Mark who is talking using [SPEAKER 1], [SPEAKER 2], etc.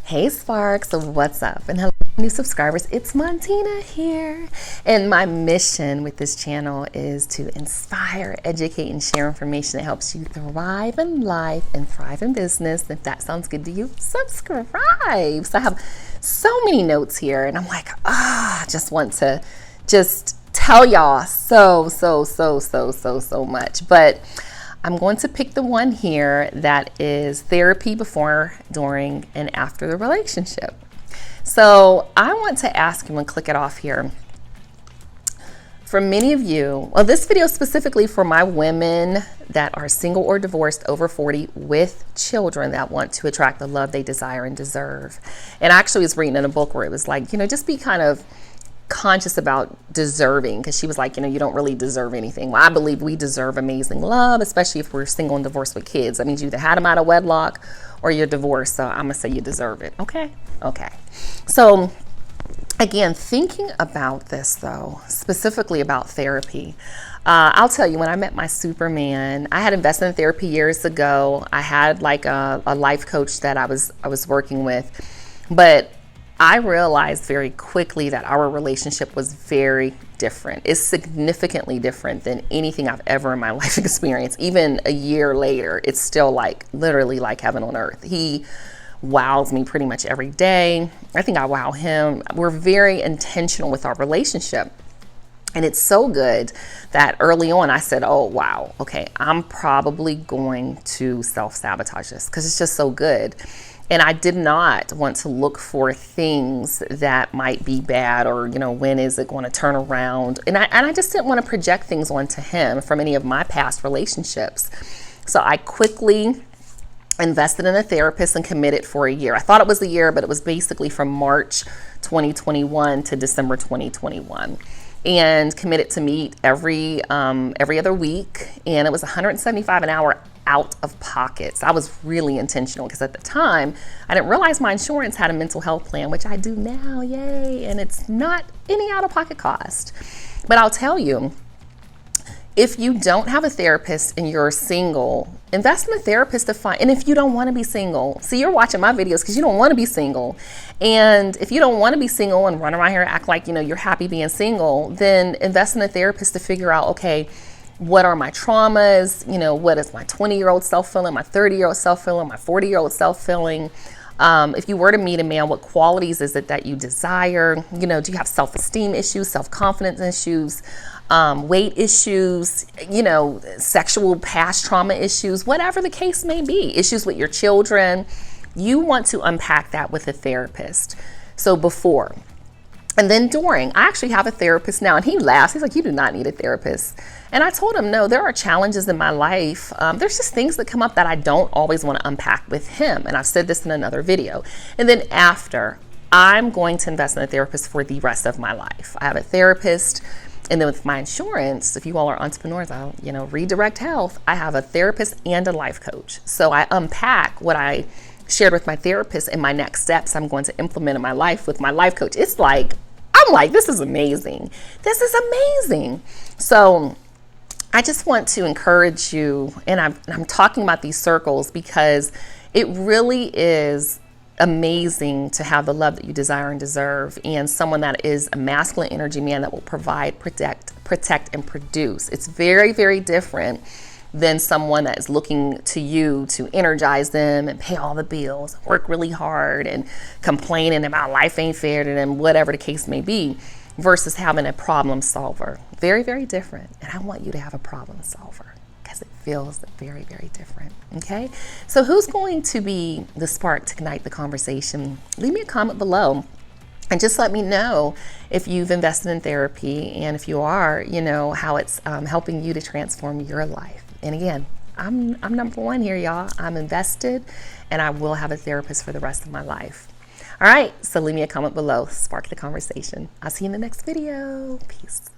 [SPEAKER 1] Hey Sparks, what's up? And hello new subscribers, it's Montina here. And my mission with this channel is to inspire, educate, and share information that helps you thrive in life and thrive in business. If that sounds good to you, subscribe. So I have so many notes here and I'm like, I just want to tell y'all so much. But I'm going to pick the one here that is therapy before, during, and after the relationship. So I want to ask you and click it off here. For many of you, well, this video is specifically for my women that are single or divorced over 40 with children that want to attract the love they desire and deserve. And I actually was reading in a book where it was like, just be kind of conscious about deserving, because she was like, you don't really deserve anything. Well, I believe we deserve amazing love, especially if we're single and divorced with kids. That means you either had them out of wedlock or you're divorced. So I'm gonna say you deserve it. Okay. So again, thinking about this though, specifically about therapy, I'll tell you, when I met my Superman, I had invested in therapy years ago. I had like a life coach that I was working with, but I realized very quickly that our relationship was very different. It's significantly different than anything I've ever in my life experienced. Even a year later, it's still like literally like heaven on earth. He wows me pretty much every day. I think I wow him. We're very intentional with our relationship. And it's so good that early on I said, oh, wow, okay, I'm probably going to self-sabotage this because it's just so good. And I did not want to look for things that might be bad or, when is it going to turn around? And I just didn't want to project things onto him from any of my past relationships. So I quickly invested in a therapist and committed for a year. I thought it was a year, but it was basically from March 2021 to December 2021. And committed to meet every other week. And it was $175 an hour out of pocket. So I was really intentional because at the time I didn't realize my insurance had a mental health plan, which I do now, yay. And it's not any out of pocket cost. But I'll tell you, if you don't have a therapist and you're single, invest in a therapist to find, and if you don't want to be single, see, you're watching my videos because you don't want to be single. And if you don't want to be single and run around here and act like, you're happy being single, then invest in a therapist to figure out, okay, what are my traumas? What is my 20-year-old self feeling, my 30-year-old self feeling, my 40-year-old self feeling? If you were to meet a man, what qualities is it that you desire? Do you have self-esteem issues, self-confidence issues, weight issues, sexual past trauma issues, whatever the case may be, issues with your children? You want to unpack that with a therapist. So before. And then during, I actually have a therapist now, and he laughs. He's like, you do not need a therapist. And I told him, no, there are challenges in my life. There's just things that come up that I don't always want to unpack with him. And I've said this in another video. And then after, I'm going to invest in a therapist for the rest of my life. I have a therapist. And then with my insurance, if you all are entrepreneurs, I'll, redirect health. I have a therapist and a life coach. So I unpack what I shared with my therapist and my next steps I'm going to implement in my life with my life coach. It's like, I'm like, this is amazing. This is amazing. So I just want to encourage you, and I'm talking about these circles because it really is amazing to have the love that you desire and deserve, and someone that is a masculine energy man that will provide, protect, and produce. It's very, very different than someone that is looking to you to energize them and pay all the bills, work really hard and complaining about life ain't fair to them, whatever the case may be, versus having a problem solver. Very, very different. And I want you to have a problem solver because it feels very, very different. Okay. So who's going to be the spark to ignite the conversation? Leave me a comment below. And just let me know if you've invested in therapy, and if you are, how it's helping you to transform your life. And again, I'm number one here, y'all. I'm invested, and I will have a therapist for the rest of my life. All right, so leave me a comment below. Spark the conversation. I'll see you in the next video. Peace.